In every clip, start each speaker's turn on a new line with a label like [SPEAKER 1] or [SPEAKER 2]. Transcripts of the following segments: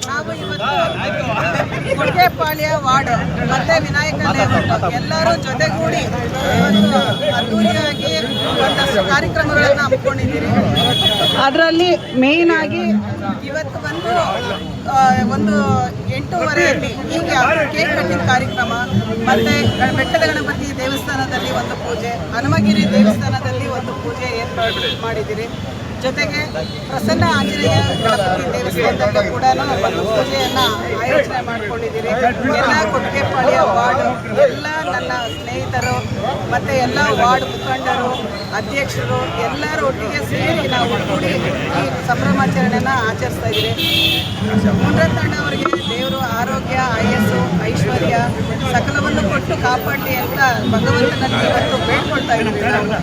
[SPEAKER 1] ನಾವು ಇವತ್ತು ಕೊಡ್ಗೆಪಾಳ್ಯ ವಾರ್ಡ್ ಮತ್ತೆ ವಿನಾಯಕ ಲೇಔಟ್ ಎಲ್ಲರೂ ಜೊತೆಗೂಡಿ ಇವತ್ತು ಅದ್ದೂರಿಯಾಗಿ ಒಂದಷ್ಟು ಕಾರ್ಯಕ್ರಮಗಳನ್ನು ಹಮ್ಮಿಕೊಂಡಿದ್ದೀರಿ. ಅದರಲ್ಲಿ ಮೇಯ್ನ್ ಆಗಿ ಇವತ್ತು ಒಂದು 8:30 ಹೀಗೆ ಕೇಕ್ ಕಟ್ಟಿಂಗ್ ಕಾರ್ಯಕ್ರಮ, ಮತ್ತೆ ಬೆಟ್ಟದ ಗಣಪತಿ ದೇವಸ್ಥಾನದಲ್ಲಿ ಒಂದು ಪೂಜೆ, ಹನುಮಗಿರಿ ದೇವಸ್ಥಾನದಲ್ಲಿ ಒಂದು ಪೂಜೆ ಏರ್ಪಾಡು ಮಾಡಿದ್ದೀರಿ. ಜೊತೆಗೆ ಪ್ರಸನ್ನ ಆಂಜನೇಯ ಗಣಪತಿ ದೇವಸ್ಥಾನದಲ್ಲೂ ಕೂಡ ಒಂದು ಪೂಜೆಯನ್ನು ಆಯೋಜನೆ ಮಾಡಿಕೊಂಡಿದ್ದೀರಿ. ಎಲ್ಲ ಕೊಟ್ಟಿಗೆಪಾಳ್ಯ ವಾರ್ಡ್ ಎಲ್ಲ ನನ್ನ ಸ್ನೇಹಿತರು ಮತ್ತು ಎಲ್ಲ ವಾರ್ಡ್ ಮುಖಂಡರು, ಅಧ್ಯಕ್ಷರು ಎಲ್ಲರೂ ಒಟ್ಟಿಗೆ ಸೇರಿ ನಾವು ಒಗ್ಗೂಡಿ ಈ ಸಂಭ್ರಮಾಚರಣೆಯನ್ನು ಆಚರಿಸ್ತಾ ಇದ್ದೀರಿ. ಮುನ್ರತ್ನಣ್ಣ ಅವರಿಗೆ ದೇವರು ಆರೋಗ್ಯ, ಆಯಸ್ಸು, ಐಶ್ವರ್ಯ ಸಕಲವನ್ನು ಕೊಟ್ಟು ಕಾಪಾಡಲಿ ಅಂತ ಭಗವಂತನಲ್ಲಿ ಇವತ್ತು ಬೇಡ್ಕೊಳ್ತಾ ಇದ್ದೀವಿ ನಾವು.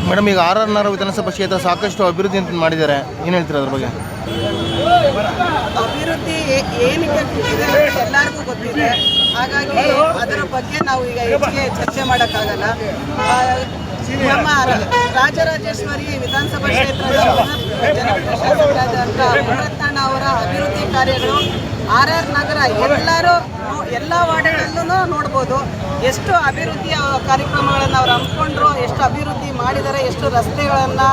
[SPEAKER 2] ಮೇಡಮ್, ಈಗ RR ನಗರ ವಿಧಾನಸಭಾ ಕ್ಷೇತ್ರ ಸಾಕಷ್ಟು ಅಭಿವೃದ್ಧಿ ಅಂತ ಮಾಡಿದ್ದಾರೆ, ಏನು ಹೇಳ್ತೀರಾ ಅದ್ರ ಬಗ್ಗೆ?
[SPEAKER 1] ಅಭಿವೃದ್ಧಿ ಏನಕ್ಕೆ ಕೂತಿದೆ ಎಲ್ಲರಿಗೂ ಗೊತ್ತಿದೆ. ಹಾಗಾಗಿ ಅದರ ಬಗ್ಗೆ ನಾವು ಈಗ ಹೆಚ್ಚಿಗೆ ಚರ್ಚೆ ಮಾಡೋಕ್ಕಾಗಲ್ಲ. ನಮ್ಮ ರಾಜರಾಜೇಶ್ವರಿ ವಿಧಾನಸಭಾ ಕ್ಷೇತ್ರದ ಜನಪ್ರಿಯ ಶಾಸಕರಾದಂಥ ಮುನ್ರತ್ನಣ್ಣ ಅವರ ಅಭಿವೃದ್ಧಿ ಕಾರ್ಯಗಳು RR ನಗರ ಎಲ್ಲ ವಾರ್ಡ್ಗಳಲ್ಲೂ ನೋಡ್ಬೋದು. ಎಷ್ಟು ಅಭಿವೃದ್ಧಿಯ ಕಾರ್ಯಕ್ರಮಗಳನ್ನು ಅವ್ರು ಹಮ್ಮಿಕೊಂಡ್ರು, ಎಷ್ಟು ಅಭಿವೃದ್ಧಿ ಮಾಡಿದ್ದಾರೆ, ಎಷ್ಟು ರಸ್ತೆಗಳನ್ನು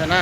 [SPEAKER 2] ಚೆನ್ನಾ